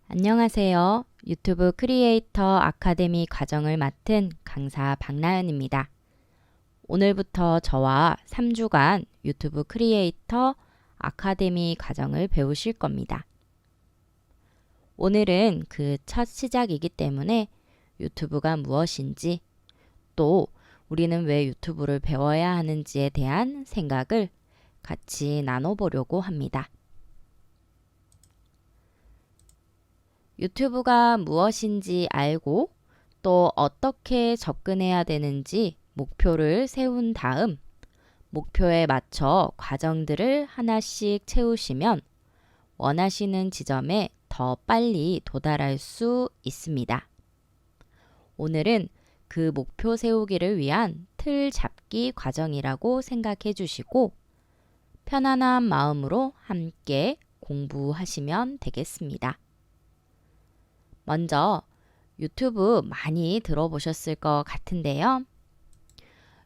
안녕하세요. 유튜브 크리에이터 아카데미 과정을 맡은 강사 박나연입니다. 오늘부터 저와 3주간 유튜브 크리에이터 아카데미 과정을 배우실 겁니다. 오늘은 그 첫 시작이기 때문에 유튜브가 무엇인지, 또 우리는 왜 유튜브를 배워야 하는지에 대한 생각을 같이 나눠보려고 합니다. 유튜브가 무엇인지 알고 또 어떻게 접근해야 되는지 목표를 세운 다음 목표에 맞춰 과정들을 하나씩 채우시면 원하시는 지점에 더 빨리 도달할 수 있습니다. 오늘은 그 목표 세우기를 위한 틀 잡기 과정이라고 생각해 주시고 편안한 마음으로 함께 공부하시면 되겠습니다. 먼저 유튜브 많이 들어보셨을 것 같은데요.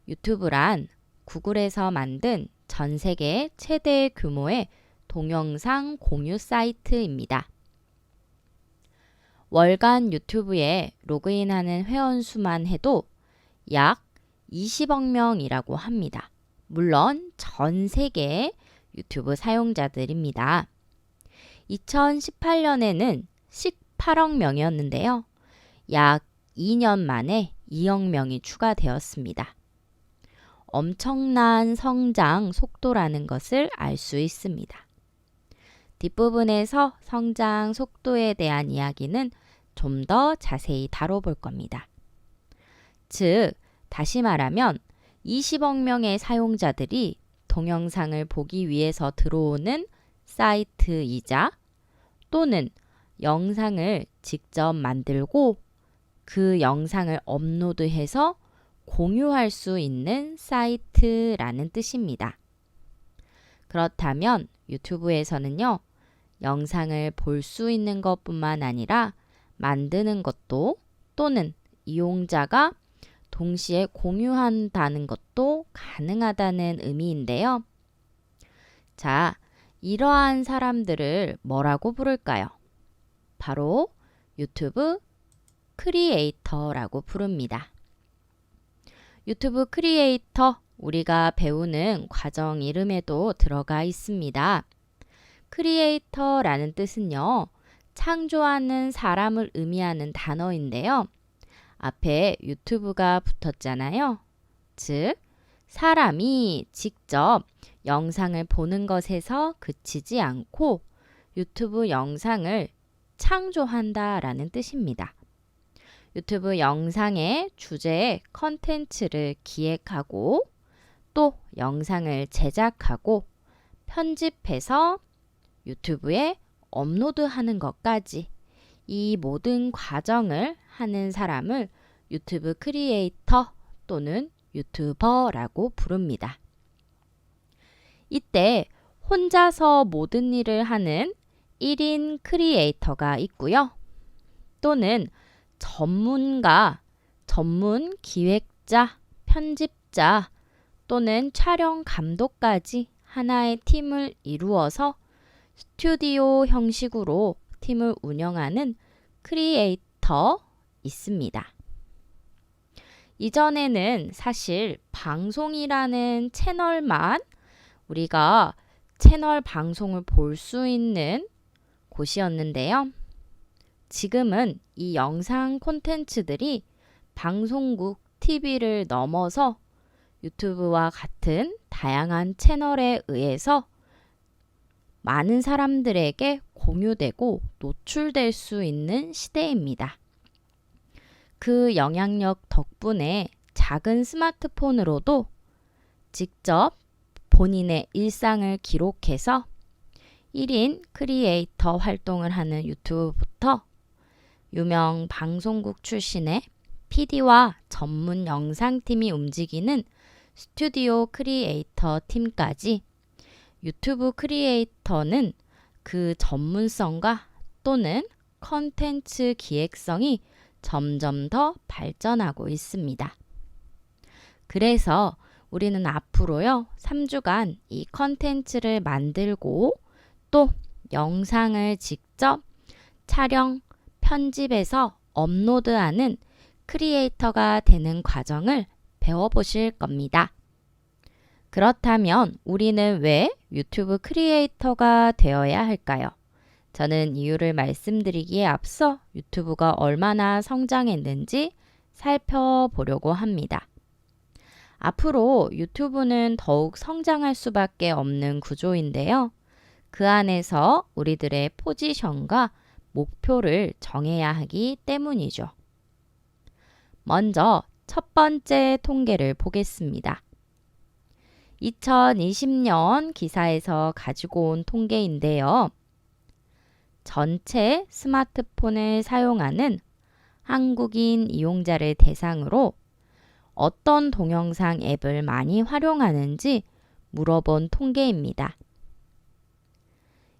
유튜브란 구글에서 만든 전 세계 최대 규모의 동영상 공유 사이트입니다. 월간 유튜브에 로그인하는 회원 수만 해도 약 20억 명이라고 합니다. 물론 전 세계 유튜브 사용자들입니다. 2018년에는 18억 명이었는데요. 약 2년 만에 2억 명이 추가되었습니다. 엄청난 성장 속도라는 것을 알 수 있습니다. 뒷부분에서 성장 속도에 대한 이야기는 좀 더 자세히 다뤄볼 겁니다. 즉, 다시 말하면 20억 명의 사용자들이 동영상을 보기 위해서 들어오는 사이트이자 또는 영상을 직접 만들고 그 영상을 업로드해서 공유할 수 있는 사이트라는 뜻입니다. 그렇다면 유튜브에서는요, 영상을 볼 수 있는 것뿐만 아니라 만드는 것도 또는 이용자가 동시에 공유한다는 것도 가능하다는 의미인데요. 자, 이러한 사람들을 뭐라고 부를까요? 바로 유튜브 크리에이터라고 부릅니다. 유튜브 크리에이터, 우리가 배우는 과정 이름에도 들어가 있습니다. 크리에이터라는 뜻은요, 창조하는 사람을 의미하는 단어인데요. 앞에 유튜브가 붙었잖아요. 즉, 사람이 직접 영상을 보는 것에서 그치지 않고 유튜브 영상을 창조한다라는 뜻입니다. 유튜브 영상의 주제의 컨텐츠를 기획하고 또 영상을 제작하고 편집해서 유튜브에 업로드하는 것까지 이 모든 과정을 하는 사람을 유튜브 크리에이터 또는 유튜버라고 부릅니다. 이때 혼자서 모든 일을 하는 1인 크리에이터가 있고요. 또는 전문가, 전문 기획자, 편집자 또는 촬영 감독까지 하나의 팀을 이루어서 스튜디오 형식으로 팀을 운영하는 크리에이터 있습니다. 이전에는 사실 방송이라는 채널만 우리가 채널 방송을 볼 수 있는 곳이었는데요. 지금은 이 영상 콘텐츠들이 방송국 TV를 넘어서 유튜브와 같은 다양한 채널에 의해서 많은 사람들에게 공유되고 노출될 수 있는 시대입니다. 그 영향력 덕분에 작은 스마트폰으로도 직접 본인의 일상을 기록해서 1인 크리에이터 활동을 하는 유튜브부터 유명 방송국 출신의 PD와 전문 영상팀이 움직이는 스튜디오 크리에이터 팀까지 유튜브 크리에이터는 그 전문성과 또는 컨텐츠 기획성이 점점 더 발전하고 있습니다. 그래서 우리는 앞으로요, 3주간 이 컨텐츠를 만들고 또 영상을 직접 촬영, 편집해서 업로드하는 크리에이터가 되는 과정을 배워보실 겁니다. 그렇다면 우리는 왜 유튜브 크리에이터가 되어야 할까요? 저는 이유를 말씀드리기에 앞서 유튜브가 얼마나 성장했는지 살펴보려고 합니다. 앞으로 유튜브는 더욱 성장할 수밖에 없는 구조인데요. 그 안에서 우리들의 포지션과 목표를 정해야 하기 때문이죠. 먼저 첫 번째 통계를 보겠습니다. 2020년 기사에서 가지고 온 통계인데요. 전체 스마트폰을 사용하는 한국인 이용자를 대상으로 어떤 동영상 앱을 많이 활용하는지 물어본 통계입니다.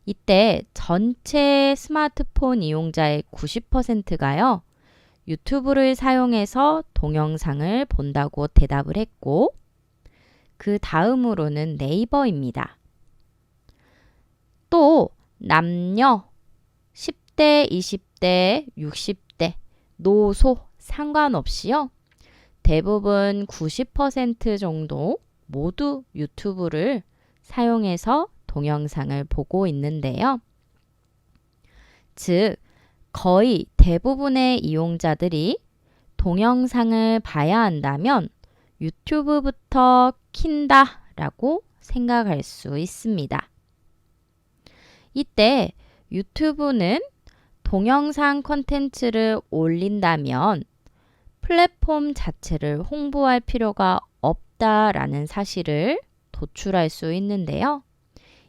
이때 전체 스마트폰 이용자의 90%가요. 유튜브를 사용해서 동영상을 본다고 대답을 했고 그 다음으로는 네이버입니다. 또 남녀 10대, 20대, 60대, 노소 상관없이요. 대부분 90% 정도 모두 유튜브를 사용해서 동영상을 보고 있는데요. 즉, 거의 대부분의 이용자들이 동영상을 봐야 한다면 유튜브부터 킨다 라고 생각할 수 있습니다. 이때 유튜브는 동영상 콘텐츠를 올린다면 플랫폼 자체를 홍보할 필요가 없다라는 사실을 도출할 수 있는데요.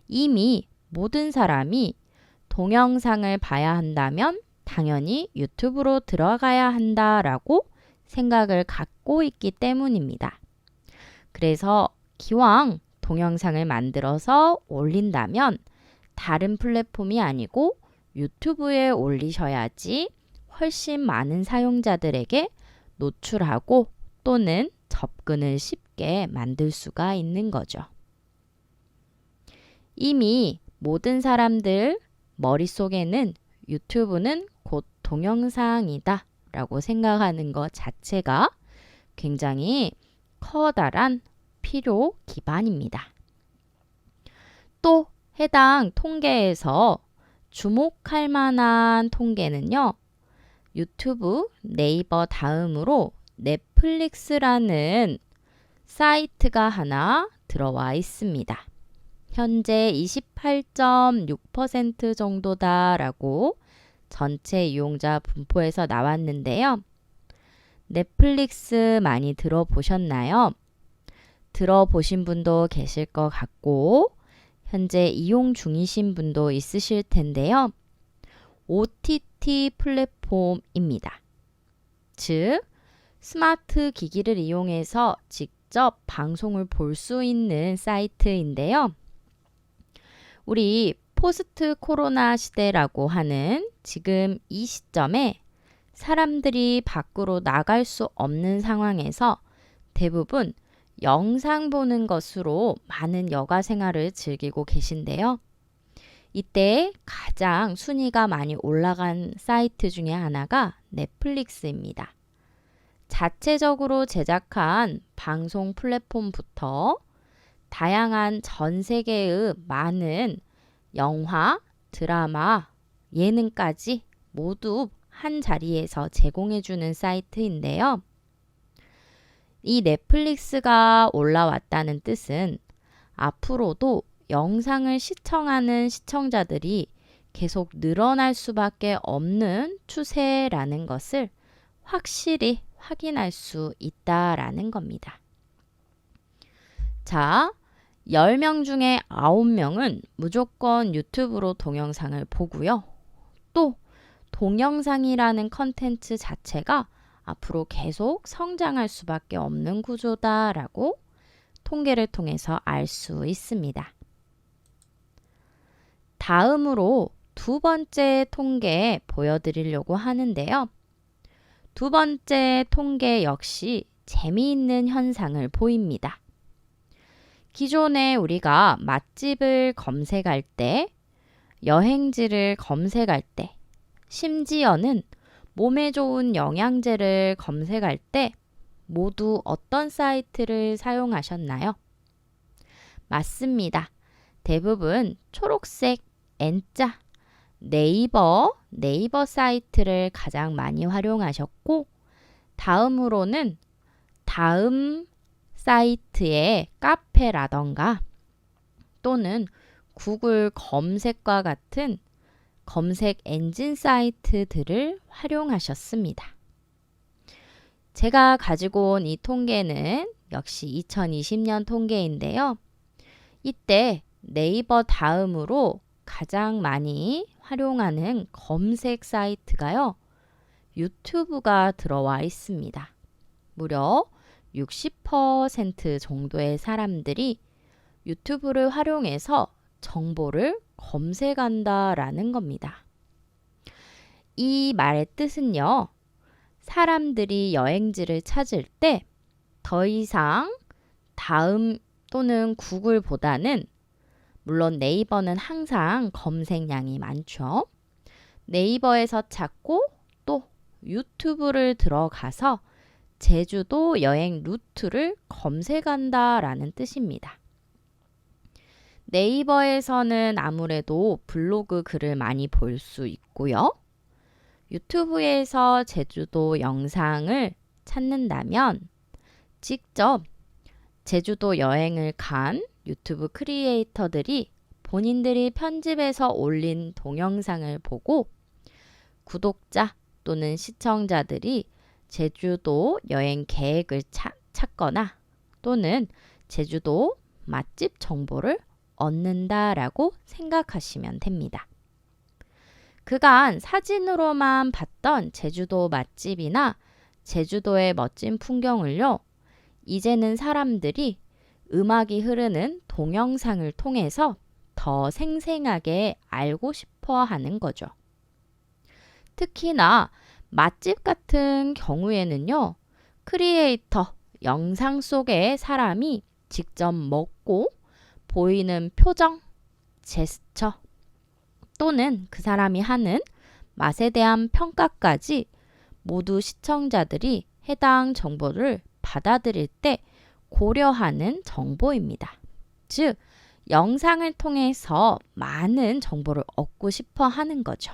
이미 모든 사람이 동영상을 봐야 한다면 당연히 유튜브로 들어가야 한다라고 생각을 갖고 있기 때문입니다. 그래서 기왕 동영상을 만들어서 올린다면 다른 플랫폼이 아니고 유튜브에 올리셔야지 훨씬 많은 사용자들에게 노출하고 또는 접근을 쉽게 만들 수가 있는 거죠. 이미 모든 사람들 머릿속에는 유튜브는 곧 동영상이다 라고 생각하는 것 자체가 굉장히 커다란 필요 기반입니다. 또 해당 통계에서 주목할 만한 통계는요. 유튜브, 네이버 다음으로 넷플릭스라는 사이트가 하나 들어와 있습니다. 현재 28.6% 정도다라고 전체 이용자 분포에서 나왔는데요. 넷플릭스 많이 들어보셨나요? 들어보신 분도 계실 것 같고 현재 이용 중이신 분도 있으실 텐데요. OTT 플랫폼입니다. 즉, 스마트 기기를 이용해서 직접 방송을 볼 수 있는 사이트인데요. 우리 포스트 코로나 시대라고 하는 지금 이 시점에 사람들이 밖으로 나갈 수 없는 상황에서 대부분 영상 보는 것으로 많은 여가 생활을 즐기고 계신데요. 이때 가장 순위가 많이 올라간 사이트 중에 하나가 넷플릭스입니다. 자체적으로 제작한 방송 플랫폼부터 다양한 전 세계의 많은 영화, 드라마, 예능까지 모두 한 자리에서 제공해주는 사이트인데요. 이 넷플릭스가 올라왔다는 뜻은 앞으로도 영상을 시청하는 시청자들이 계속 늘어날 수밖에 없는 추세라는 것을 확실히 확인할 수 있다라는 겁니다. 자, 10명 중에 9명은 무조건 유튜브로 동영상을 보고요. 또 동영상이라는 컨텐츠 자체가 앞으로 계속 성장할 수밖에 없는 구조다라고 통계를 통해서 알 수 있습니다. 다음으로 두 번째 통계 보여드리려고 하는데요. 두 번째 통계 역시 재미있는 현상을 보입니다. 기존에 우리가 맛집을 검색할 때, 여행지를 검색할 때, 심지어는 몸에 좋은 영양제를 검색할 때 모두 어떤 사이트를 사용하셨나요? 맞습니다. 대부분 초록색 N자 네이버 사이트를 가장 많이 활용하셨고, 다음으로는 다음 사이트의 카페라던가 또는 구글 검색과 같은 검색 엔진 사이트들을 활용하셨습니다. 제가 가지고 온 이 통계는 역시 2020년 통계인데요. 이때 네이버 다음으로 가장 많이 활용하는 검색 사이트가요, 유튜브가 들어와 있습니다. 무려 60% 정도의 사람들이 유튜브를 활용해서 정보를 검색한다라는 겁니다. 이 말의 뜻은요, 사람들이 여행지를 찾을 때 더 이상 다음 또는 구글보다는, 물론 네이버는 항상 검색량이 많죠. 네이버에서 찾고 또 유튜브를 들어가서 제주도 여행 루트를 검색한다라는 뜻입니다. 네이버에서는 아무래도 블로그 글을 많이 볼 수 있고요. 유튜브에서 제주도 영상을 찾는다면 직접 제주도 여행을 간 유튜브 크리에이터들이 본인들이 편집해서 올린 동영상을 보고 구독자 또는 시청자들이 제주도 여행 계획을 찾거나 또는 제주도 맛집 정보를 얻는다라고 생각하시면 됩니다. 그간 사진으로만 봤던 제주도 맛집이나 제주도의 멋진 풍경을요, 이제는 사람들이 음악이 흐르는 동영상을 통해서 더 생생하게 알고 싶어 하는 거죠. 특히나 맛집 같은 경우에는요, 크리에이터, 영상 속의 사람이 직접 먹고 보이는 표정, 제스처 또는 그 사람이 하는 맛에 대한 평가까지 모두 시청자들이 해당 정보를 받아들일 때 고려하는 정보입니다. 즉, 영상을 통해서 많은 정보를 얻고 싶어 하는 거죠.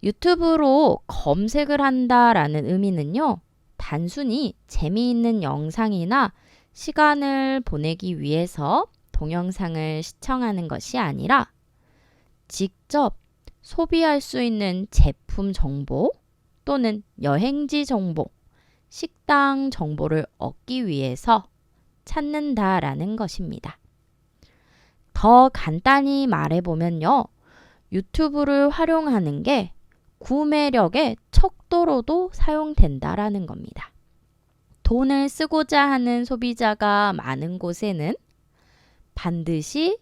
유튜브로 검색을 한다라는 의미는요, 단순히 재미있는 영상이나 시간을 보내기 위해서 동영상을 시청하는 것이 아니라 직접 소비할 수 있는 제품 정보 또는 여행지 정보, 식당 정보를 얻기 위해서 찾는다라는 것입니다. 더 간단히 말해보면요, 유튜브를 활용하는 게 구매력의 척도로도 사용된다라는 겁니다. 돈을 쓰고자 하는 소비자가 많은 곳에는 반드시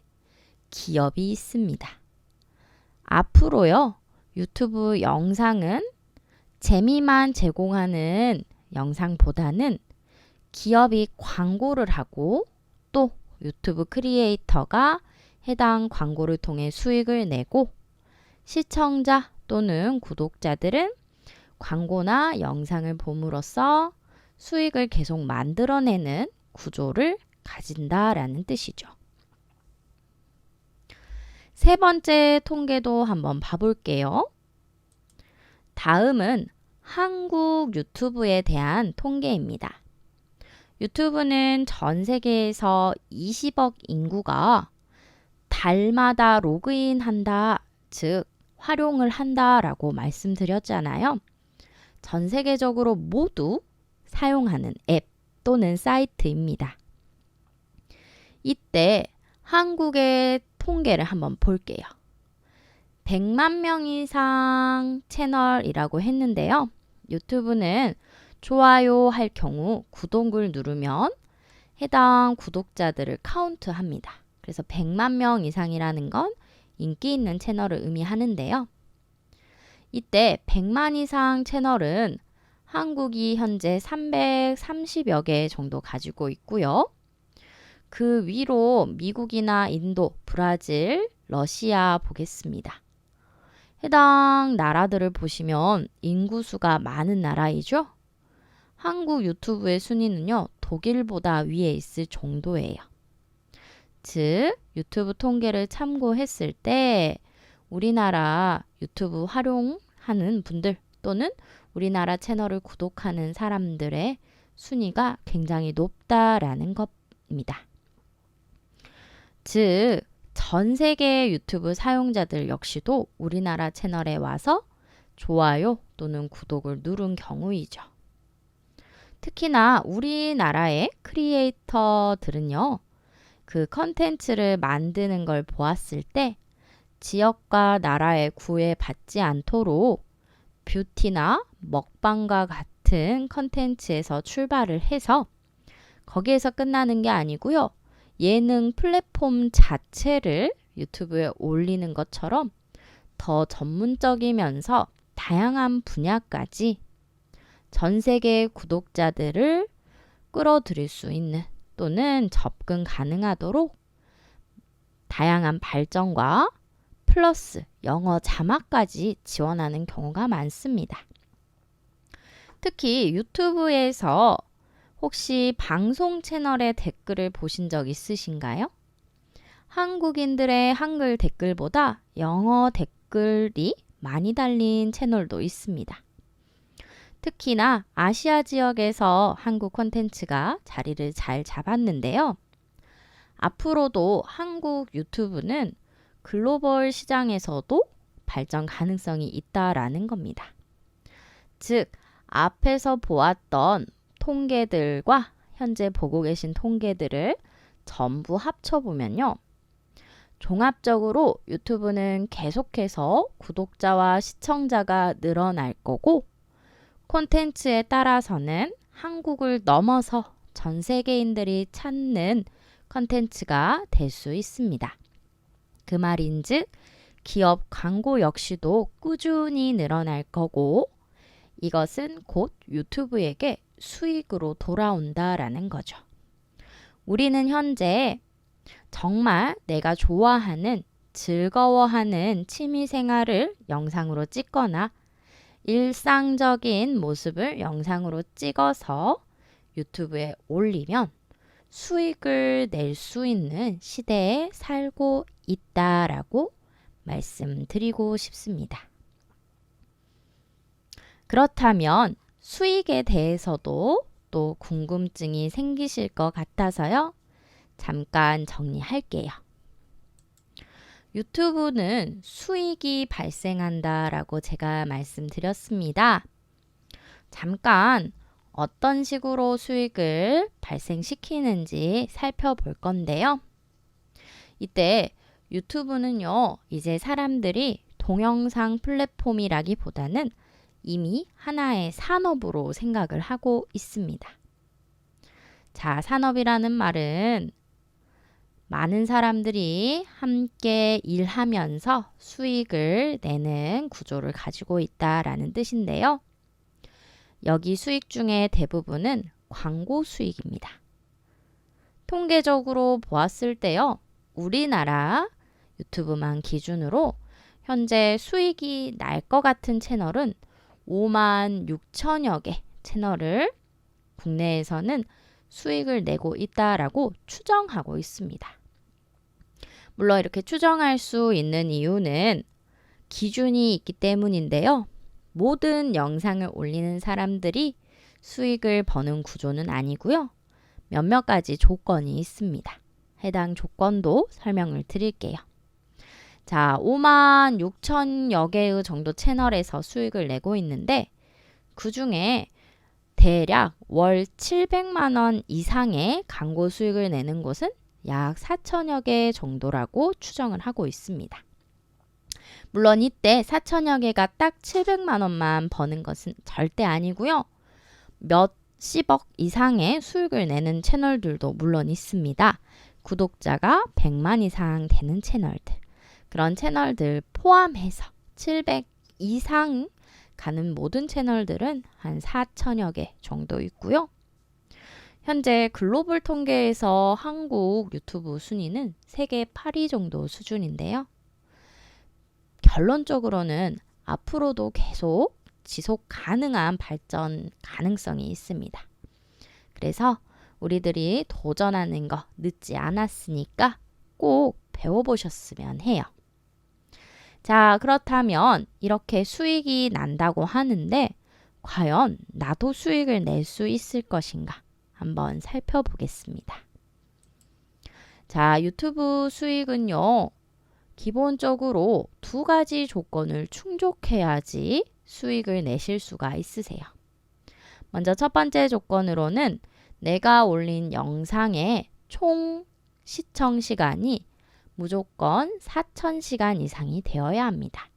기업이 있습니다. 앞으로요, 유튜브 영상은 재미만 제공하는 영상보다는 기업이 광고를 하고 또 유튜브 크리에이터가 해당 광고를 통해 수익을 내고 시청자 또는 구독자들은 광고나 영상을 봄으로써 수익을 계속 만들어내는 구조를 가진다라는 뜻이죠. 세 번째 통계도 한번 봐볼게요. 다음은 한국 유튜브에 대한 통계입니다. 유튜브는 전 세계에서 20억 인구가 달마다 로그인 한다, 즉 활용을 한다라고 말씀드렸잖아요. 전 세계적으로 모두 사용하는 앱 또는 사이트입니다. 이때 한국의 통계를 한번 볼게요. 100만 명 이상 채널이라고 했는데요. 유튜브는 좋아요 할 경우 구독을 누르면 해당 구독자들을 카운트합니다. 그래서 100만 명 이상이라는 건 인기 있는 채널을 의미하는데요. 이때 100만 이상 채널은 한국이 현재 330여 개 정도 가지고 있고요. 그 위로 미국이나 인도, 브라질, 러시아 보겠습니다. 해당 나라들을 보시면 인구수가 많은 나라이죠. 한국 유튜브의 순위는요, 독일보다 위에 있을 정도예요. 즉, 유튜브 통계를 참고했을 때 우리나라 유튜브 활용하는 분들 또는 우리나라 채널을 구독하는 사람들의 순위가 굉장히 높다라는 겁니다. 즉, 전 세계 유튜브 사용자들 역시도 우리나라 채널에 와서 좋아요 또는 구독을 누른 경우이죠. 특히나 우리나라의 크리에이터들은요, 그 컨텐츠를 만드는 걸 보았을 때 지역과 나라에 구애받지 않도록 뷰티나 먹방과 같은 컨텐츠에서 출발을 해서 거기에서 끝나는 게 아니고요. 예능 플랫폼 자체를 유튜브에 올리는 것처럼 더 전문적이면서 다양한 분야까지 전 세계 구독자들을 끌어들일 수 있는 또는 접근 가능하도록 다양한 발전과 플러스 영어 자막까지 지원하는 경우가 많습니다. 특히 유튜브에서 혹시 방송 채널의 댓글을 보신 적 있으신가요? 한국인들의 한글 댓글보다 영어 댓글이 많이 달린 채널도 있습니다. 특히나 아시아 지역에서 한국 콘텐츠가 자리를 잘 잡았는데요. 앞으로도 한국 유튜브는 글로벌 시장에서도 발전 가능성이 있다라는 겁니다. 즉, 앞에서 보았던 통계들과 현재 보고 계신 통계들을 전부 합쳐보면요. 종합적으로 유튜브는 계속해서 구독자와 시청자가 늘어날 거고 콘텐츠에 따라서는 한국을 넘어서 전 세계인들이 찾는 콘텐츠가 될 수 있습니다. 그 말인즉 기업 광고 역시도 꾸준히 늘어날 거고 이것은 곧 유튜브에게 수익으로 돌아온다라는 거죠. 우리는 현재 정말 내가 좋아하는, 즐거워하는 취미 생활을 영상으로 찍거나 일상적인 모습을 영상으로 찍어서 유튜브에 올리면 수익을 낼 수 있는 시대에 살고 있다라고 말씀드리고 싶습니다. 그렇다면 수익에 대해서도 또 궁금증이 생기실 것 같아서요. 잠깐 정리할게요. 유튜브는 수익이 발생한다라고 제가 말씀드렸습니다. 잠깐 어떤 식으로 수익을 발생시키는지 살펴볼 건데요. 이때 유튜브는요, 이제 사람들이 동영상 플랫폼이라기보다는 이미 하나의 산업으로 생각을 하고 있습니다. 자, 산업이라는 말은 많은 사람들이 함께 일하면서 수익을 내는 구조를 가지고 있다라는 뜻인데요. 여기 수익 중에 대부분은 광고 수익입니다. 통계적으로 보았을 때요. 우리나라 유튜브만 기준으로 현재 수익이 날 것 같은 채널은 5만 6천여 개 채널을 국내에서는 수익을 내고 있다라고 추정하고 있습니다. 물론 이렇게 추정할 수 있는 이유는 기준이 있기 때문인데요. 모든 영상을 올리는 사람들이 수익을 버는 구조는 아니고요. 몇몇 가지 조건이 있습니다. 해당 조건도 설명을 드릴게요. 자, 5만 6천여 개의 정도 채널에서 수익을 내고 있는데 그 중에 대략 월 700만 원 이상의 광고 수익을 내는 곳은 약 4천여 개 정도라고 추정을 하고 있습니다. 물론 이때 4천여 개가 딱 700만 원만 버는 것은 절대 아니고요. 몇십억 이상의 수익을 내는 채널들도 물론 있습니다. 구독자가 100만 이상 되는 채널들. 그런 채널들 포함해서 700 이상 가는 모든 채널들은 한 4천여 개 정도 있고요. 현재 글로벌 통계에서 한국 유튜브 순위는 세계 8위 정도 수준인데요. 결론적으로는 앞으로도 계속 지속 가능한 발전 가능성이 있습니다. 그래서 우리들이 도전하는 거 늦지 않았으니까 꼭 배워보셨으면 해요. 자, 그렇다면 이렇게 수익이 난다고 하는데 과연 나도 수익을 낼 수 있을 것인가? 한번 살펴보겠습니다. 자, 유튜브 수익은요. 기본적으로 두 가지 조건을 충족해야지 수익을 내실 수가 있으세요. 먼저 첫 번째 조건으로는 내가 올린 영상의 총 시청 시간이 무조건 4,000시간 이상이 되어야 합니다.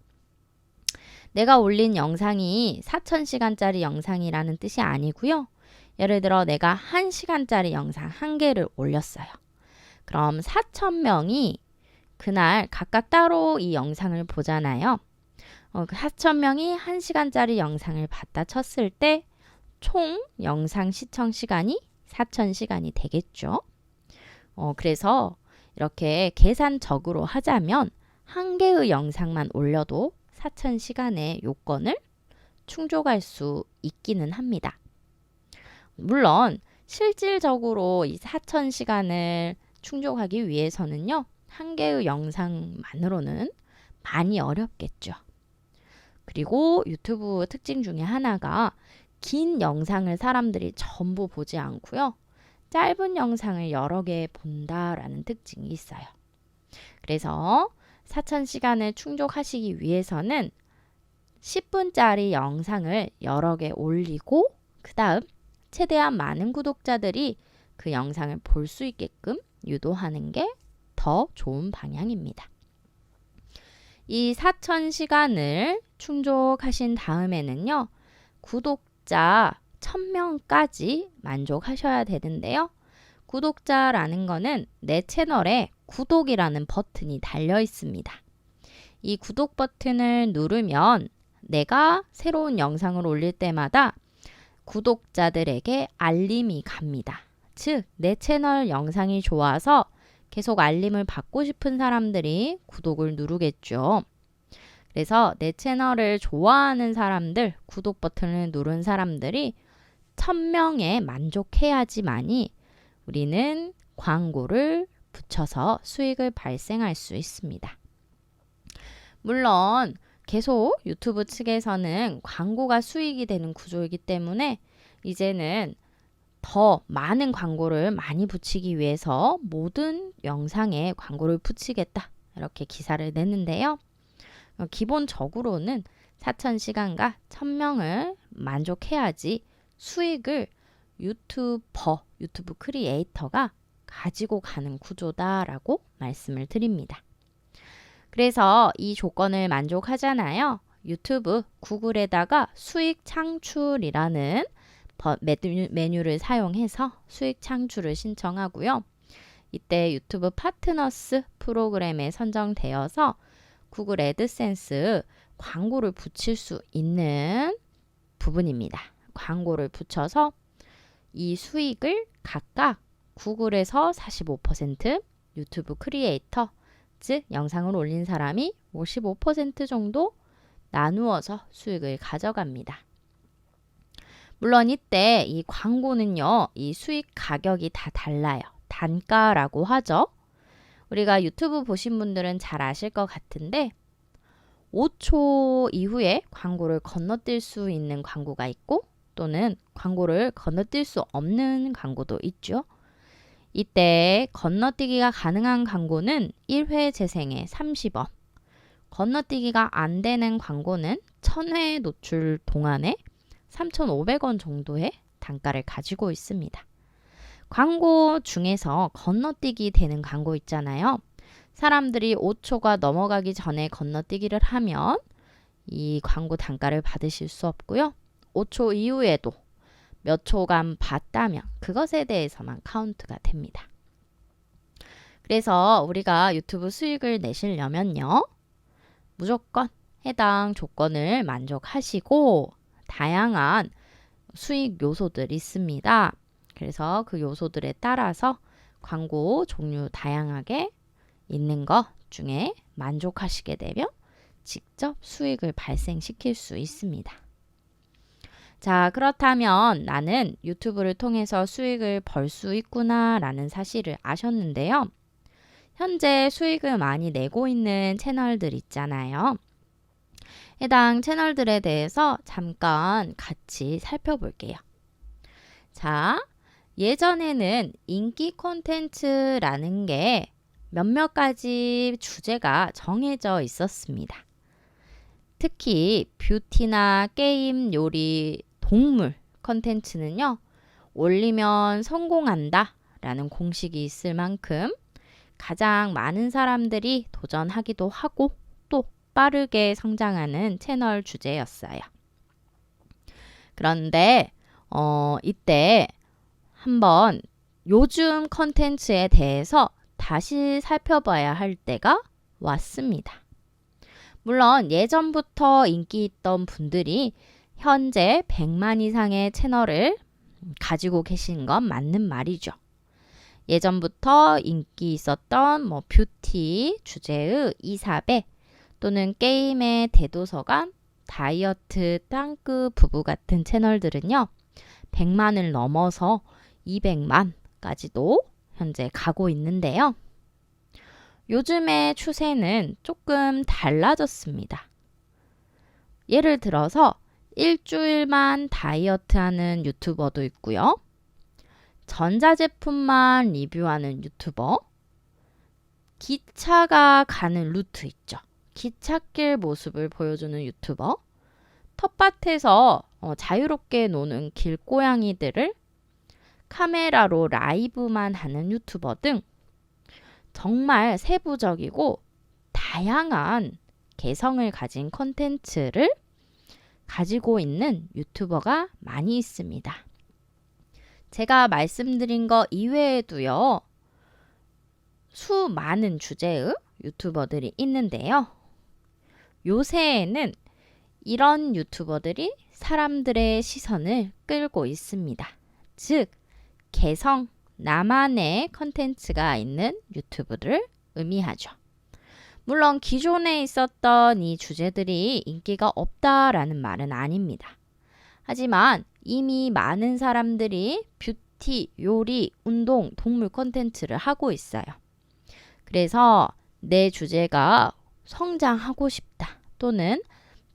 내가 올린 영상이 4,000시간짜리 영상이라는 뜻이 아니고요. 예를 들어 내가 1시간짜리 영상 1개를 올렸어요. 그럼 4,000명이 그날 각각 따로 이 영상을 보잖아요. 4,000명이 1시간짜리 영상을 봤다 쳤을 때 총 영상 시청 시간이 4,000시간이 되겠죠. 그래서 이렇게 계산적으로 하자면 한 개의 영상만 올려도 4,000시간의 요건을 충족할 수 있기는 합니다. 물론 실질적으로 이 4,000시간을 충족하기 위해서는요. 한 개의 영상만으로는 많이 어렵겠죠. 그리고 유튜브 특징 중에 하나가 긴 영상을 사람들이 전부 보지 않고요. 짧은 영상을 여러 개 본다라는 특징이 있어요. 그래서 4,000시간을 충족하시기 위해서는 10분짜리 영상을 여러 개 올리고 그 다음 최대한 많은 구독자들이 그 영상을 볼 수 있게끔 유도하는 게 더 좋은 방향입니다. 이 4,000시간을 충족하신 다음에는요. 구독자 1,000명까지 만족하셔야 되는데요. 구독자라는 거는 내 채널에 구독이라는 버튼이 달려 있습니다. 이 구독 버튼을 누르면 내가 새로운 영상을 올릴 때마다 구독자들에게 알림이 갑니다. 즉, 내 채널 영상이 좋아서 계속 알림을 받고 싶은 사람들이 구독을 누르겠죠. 그래서 내 채널을 좋아하는 사람들, 구독 버튼을 누른 사람들이 1,000명에 만족해야지만이 우리는 광고를 붙여서 수익을 발생할 수 있습니다. 물론 계속 유튜브 측에서는 광고가 수익이 되는 구조이기 때문에 이제는 더 많은 광고를 많이 붙이기 위해서 모든 영상에 광고를 붙이겠다. 이렇게 기사를 내는데요. 기본적으로는 4,000시간과 1,000명을 만족해야지 수익을 유튜브 크리에이터가 가지고 가는 구조다라고 말씀을 드립니다. 그래서 이 조건을 만족하잖아요. 유튜브 구글에다가 수익 창출이라는 메뉴를 사용해서 수익 창출을 신청하고요. 이때 유튜브 파트너스 프로그램에 선정되어서 구글 애드센스 광고를 붙일 수 있는 부분입니다. 광고를 붙여서 이 수익을 각각 구글에서 45%, 유튜브 크리에이터, 즉 영상을 올린 사람이 55% 정도 나누어서 수익을 가져갑니다. 물론 이때 이 광고는요, 이 수익 가격이 다 달라요. 단가라고 하죠. 우리가 유튜브 보신 분들은 잘 아실 것 같은데 5초 이후에 광고를 건너뛸 수 있는 광고가 있고 또는 광고를 건너뛸 수 없는 광고도 있죠. 이때 건너뛰기가 가능한 광고는 1회 재생에 30원, 건너뛰기가 안 되는 광고는 1,000회 노출 동안에 3,500원 정도의 단가를 가지고 있습니다. 광고 중에서 건너뛰기 되는 광고 있잖아요. 사람들이 5초가 넘어가기 전에 건너뛰기를 하면 이 광고 단가를 받으실 수 없고요. 5초 이후에도 몇 초간 봤다면 그것에 대해서만 카운트가 됩니다. 그래서 우리가 유튜브 수익을 내시려면요. 무조건 해당 조건을 만족하시고 다양한 수익 요소들이 있습니다. 그래서 그 요소들에 따라서 광고 종류 다양하게 있는 것 중에 만족하시게 되면 직접 수익을 발생시킬 수 있습니다. 자, 그렇다면 나는 유튜브를 통해서 수익을 벌 수 있구나 라는 사실을 아셨는데요. 현재 수익을 많이 내고 있는 채널들 있잖아요. 해당 채널들에 대해서 잠깐 같이 살펴볼게요. 자, 예전에는 인기 콘텐츠라는 게 몇몇 가지 주제가 정해져 있었습니다. 특히 뷰티나 게임, 요리, 동물 콘텐츠는요. 올리면 성공한다 라는 공식이 있을 만큼 가장 많은 사람들이 도전하기도 하고 또 빠르게 성장하는 채널 주제였어요. 그런데 이때 한번 요즘 컨텐츠에 대해서 다시 살펴봐야 할 때가 왔습니다. 물론 예전부터 인기 있던 분들이 현재 100만 이상의 채널을 가지고 계신 건 맞는 말이죠. 예전부터 인기 있었던 뷰티 주제의 이사배 또는 게임의 대도서관, 다이어트 땅끝 부부 같은 채널들은요. 100만을 넘어서 200만까지도 현재 가고 있는데요. 요즘의 추세는 조금 달라졌습니다. 예를 들어서 일주일만 다이어트하는 유튜버도 있고요. 전자제품만 리뷰하는 유튜버, 기차가 가는 루트 있죠. 기찻길 모습을 보여주는 유튜버, 텃밭에서 자유롭게 노는 길고양이들을 카메라로 라이브만 하는 유튜버 등 정말 세부적이고 다양한 개성을 가진 콘텐츠를 가지고 있는 유튜버가 많이 있습니다. 제가 말씀드린 거 이외에도요. 수많은 주제의 유튜버들이 있는데요. 요새에는 이런 유튜버들이 사람들의 시선을 끌고 있습니다. 즉, 개성, 나만의 컨텐츠가 있는 유튜브를 의미하죠. 물론 기존에 있었던 이 주제들이 인기가 없다라는 말은 아닙니다. 하지만 이미 많은 사람들이 뷰티, 요리, 운동, 동물 콘텐츠를 하고 있어요. 그래서 내 주제가 성장하고 싶다 또는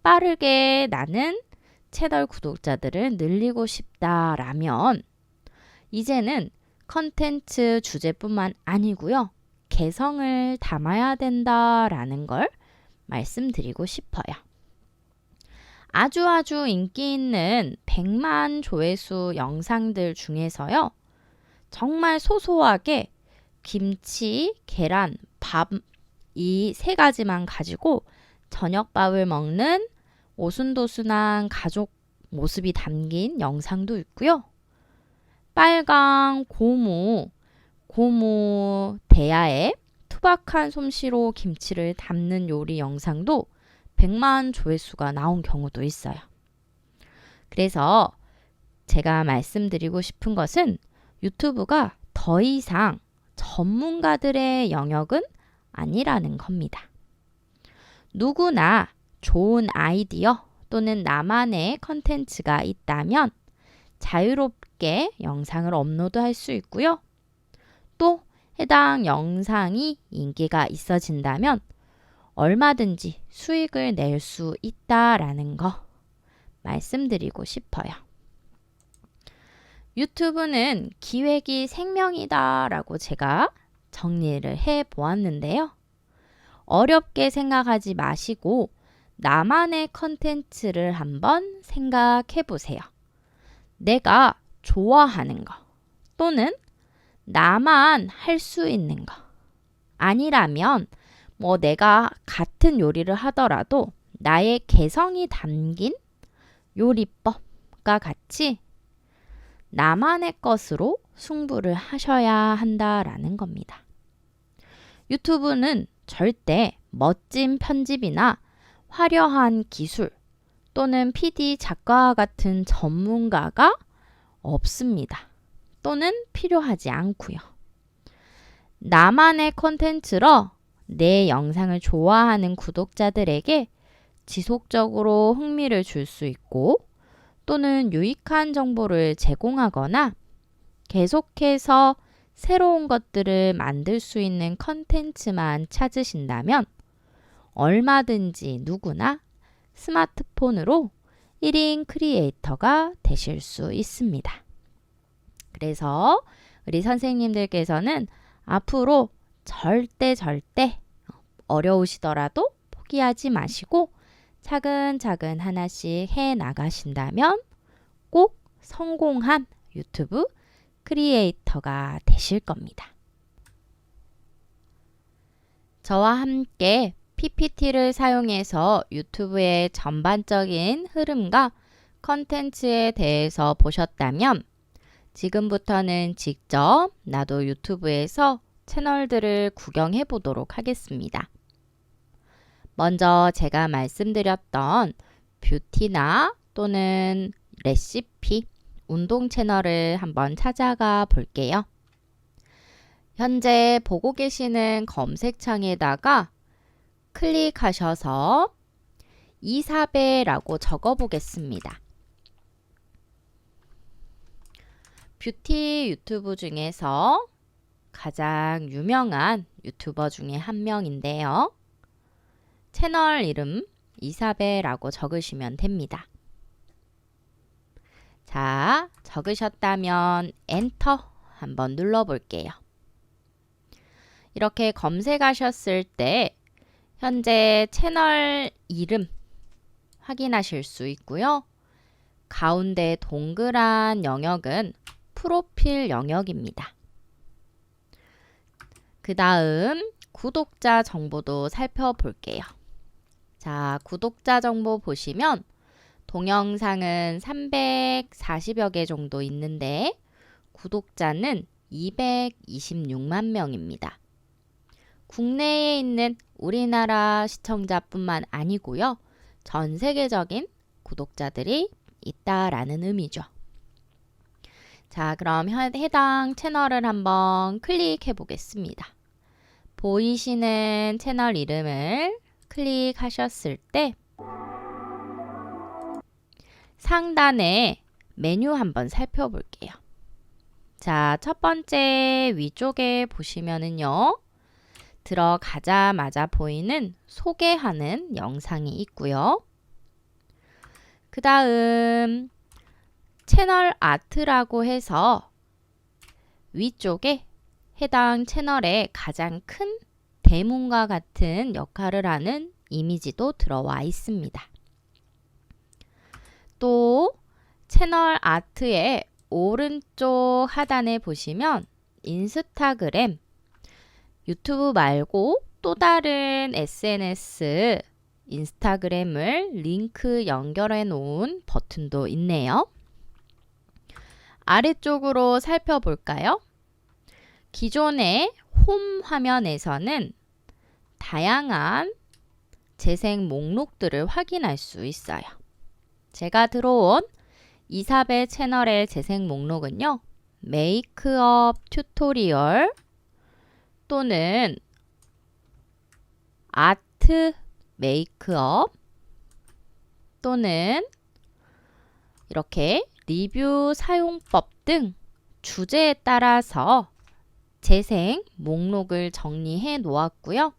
빠르게 나는 채널 구독자들을 늘리고 싶다라면 이제는 컨텐츠 주제뿐만 아니고요. 개성을 담아야 된다라는 걸 말씀드리고 싶어요. 아주 인기 있는 100만 조회수 영상들 중에서요. 정말 소소하게 김치, 계란, 밥 이 세 가지만 가지고 저녁밥을 먹는 오순도순한 가족 모습이 담긴 영상도 있고요. 빨강 고무 대야에 투박한 솜씨로 김치를 담는 요리 영상도 100만 조회수가 나온 경우도 있어요. 그래서 제가 말씀드리고 싶은 것은 유튜브가 더 이상 전문가들의 영역은 아니라는 겁니다. 누구나 좋은 아이디어 또는 나만의 컨텐츠가 있다면 자유롭게 영상을 업로드할 수 있고요. 또 해당 영상이 인기가 있어진다면 얼마든지 수익을 낼 수 있다라는 거 말씀드리고 싶어요. 유튜브는 기획이 생명이다라고 제가 정리를 해 보았는데요. 어렵게 생각하지 마시고 나만의 컨텐츠를 한번 생각해 보세요. 내가 좋아하는 거 또는 나만 할 수 있는 거 아니라면 내가 같은 요리를 하더라도 나의 개성이 담긴 요리법과 같이 나만의 것으로 승부를 하셔야 한다라는 겁니다. 유튜브는 절대 멋진 편집이나 화려한 기술 또는 PD 작가와 같은 전문가가 없습니다. 또는 필요하지 않고요. 나만의 콘텐츠로 내 영상을 좋아하는 구독자들에게 지속적으로 흥미를 줄 수 있고 또는 유익한 정보를 제공하거나 계속해서 새로운 것들을 만들 수 있는 콘텐츠만 찾으신다면 얼마든지 누구나 스마트폰으로 1인 크리에이터가 되실 수 있습니다. 그래서 우리 선생님들께서는 앞으로 절대 어려우시더라도 포기하지 마시고 차근차근 하나씩 해 나가신다면 꼭 성공한 유튜브 크리에이터가 되실 겁니다. 저와 함께 PPT를 사용해서 유튜브의 전반적인 흐름과 컨텐츠에 대해서 보셨다면 지금부터는 직접 나도 유튜브에서 채널들을 구경해 보도록 하겠습니다. 먼저 제가 말씀드렸던 뷰티나 또는 레시피, 운동 채널을 한번 찾아가 볼게요. 현재 보고 계시는 검색창에다가 클릭하셔서 이사배라고 적어 보겠습니다. 뷰티 유튜브 중에서 가장 유명한 유튜버 중에 한 명인데요. 채널 이름 이사배라고 적으시면 됩니다. 자, 적으셨다면 엔터 한번 눌러 볼게요. 이렇게 검색하셨을 때 현재 채널 이름 확인하실 수 있고요. 가운데 동그란 영역은 프로필 영역입니다. 그 다음 구독자 정보도 살펴볼게요. 자, 구독자 정보 보시면 동영상은 340여 개 정도 있는데 구독자는 226만 명입니다. 국내에 있는 우리나라 시청자뿐만 아니고요. 전 세계적인 구독자들이 있다라는 의미죠. 자, 그럼 해당 채널을 한번 클릭해 보겠습니다. 보이시는 채널 이름을 클릭하셨을 때 상단에 메뉴 한번 살펴볼게요. 자, 첫 번째 위쪽에 보시면은요. 들어가자마자 보이는 소개하는 영상이 있고요. 그 다음 채널 아트라고 해서 위쪽에 해당 채널의 가장 큰 대문과 같은 역할을 하는 이미지도 들어와 있습니다. 또 채널 아트의 오른쪽 하단에 보시면 인스타그램, 유튜브 말고 또 다른 SNS, 인스타그램을 링크 연결해 놓은 버튼도 있네요. 아래쪽으로 살펴볼까요? 기존의 홈 화면에서는 다양한 재생 목록들을 확인할 수 있어요. 제가 들어온 이사배 채널의 재생 목록은요. 메이크업 튜토리얼 또는 아트 메이크업 또는 이렇게 리뷰 사용법 등 주제에 따라서 재생 목록을 정리해 놓았고요.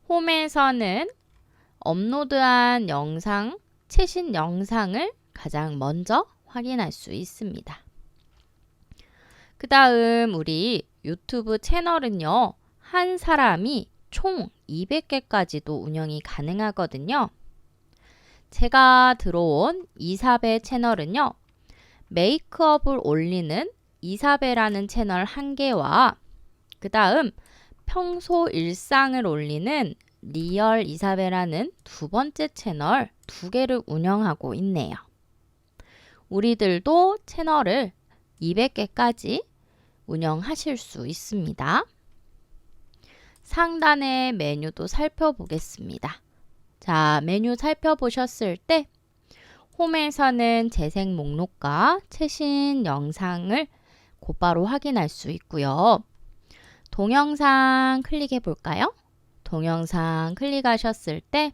홈에서는 업로드한 영상, 최신 영상을 가장 먼저 확인할 수 있습니다. 그 다음 우리 유튜브 채널은요. 한 사람이 총 200개까지도 운영이 가능하거든요. 제가 들어온 이사배 채널은요. 메이크업을 올리는 이사배라는 채널 1개와 그 다음 평소 일상을 올리는 리얼 이사배라는 두 번째 채널 2개를 운영하고 있네요. 우리들도 채널을 200개까지 운영하실 수 있습니다. 상단의 메뉴도 살펴보겠습니다. 자, 메뉴 살펴보셨을 때 홈에서는 재생 목록과 최신 영상을 곧바로 확인할 수 있고요. 동영상 클릭해 볼까요? 동영상 클릭하셨을 때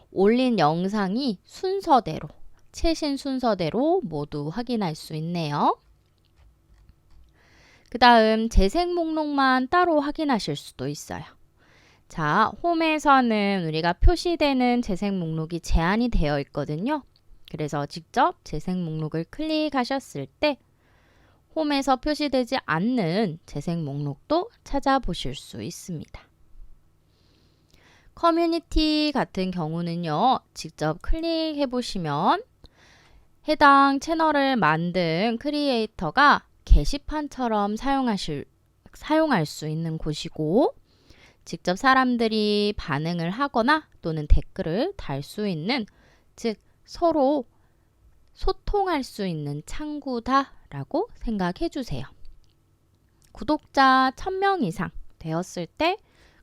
올린 영상이 순서대로, 최신 순서대로 모두 확인할 수 있네요. 그 다음 재생 목록만 따로 확인하실 수도 있어요. 자, 홈에서는 우리가 표시되는 재생 목록이 제한이 되어 있거든요. 그래서 직접 재생 목록을 클릭하셨을 때 홈에서 표시되지 않는 재생 목록도 찾아보실 수 있습니다. 커뮤니티 같은 경우는요, 직접 클릭해 보시면 해당 채널을 만든 크리에이터가 게시판처럼 사용할 수 있는 곳이고, 직접 사람들이 반응을 하거나 또는 댓글을 달 수 있는, 즉 서로 소통할 수 있는 창구다라고 생각해 주세요. 구독자 1000명 이상 되었을 때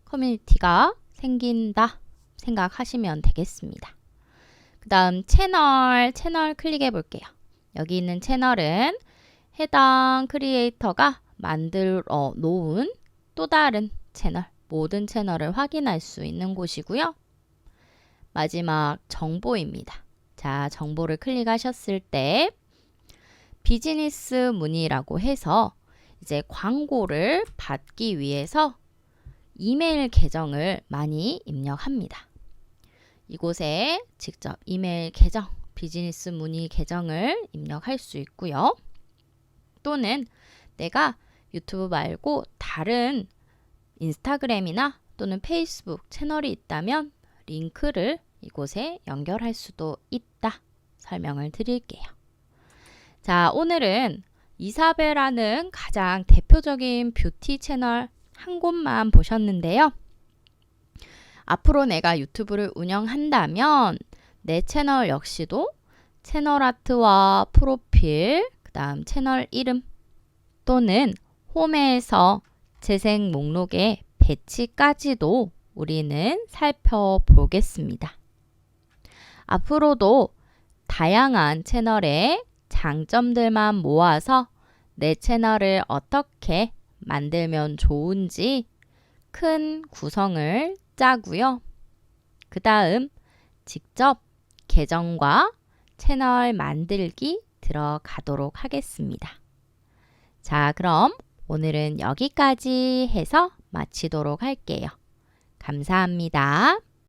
커뮤니티가 생긴다 생각하시면 되겠습니다. 그 다음 채널 클릭해 볼게요. 여기 있는 채널은 해당 크리에이터가 만들어 놓은 또 다른 채널, 모든 채널을 확인할 수 있는 곳이고요. 마지막 정보입니다. 자, 정보를 클릭하셨을 때 비즈니스 문의라고 해서 이제 광고를 받기 위해서 이메일 계정을 많이 입력합니다. 이곳에 직접 이메일 계정, 비즈니스 문의 계정을 입력할 수 있고요. 또는 내가 유튜브 말고 다른 인스타그램이나 또는 페이스북 채널이 있다면 링크를 이곳에 연결할 수도 있다 설명을 드릴게요. 자, 오늘은 이사벨라는 가장 대표적인 뷰티 채널 한 곳만 보셨는데요. 앞으로 내가 유튜브를 운영한다면 내 채널 역시도 채널 아트와 프로필, 그 다음 채널 이름 또는 홈에서 재생 목록의 배치까지도 우리는 살펴보겠습니다. 앞으로도 다양한 채널의 장점들만 모아서 내 채널을 어떻게 만들면 좋은지 큰 구성을 짜고요. 그 다음 직접 계정과 채널 만들기 들어가도록 하겠습니다. 자, 그럼 오늘은 여기까지 해서 마치도록 할게요. 감사합니다.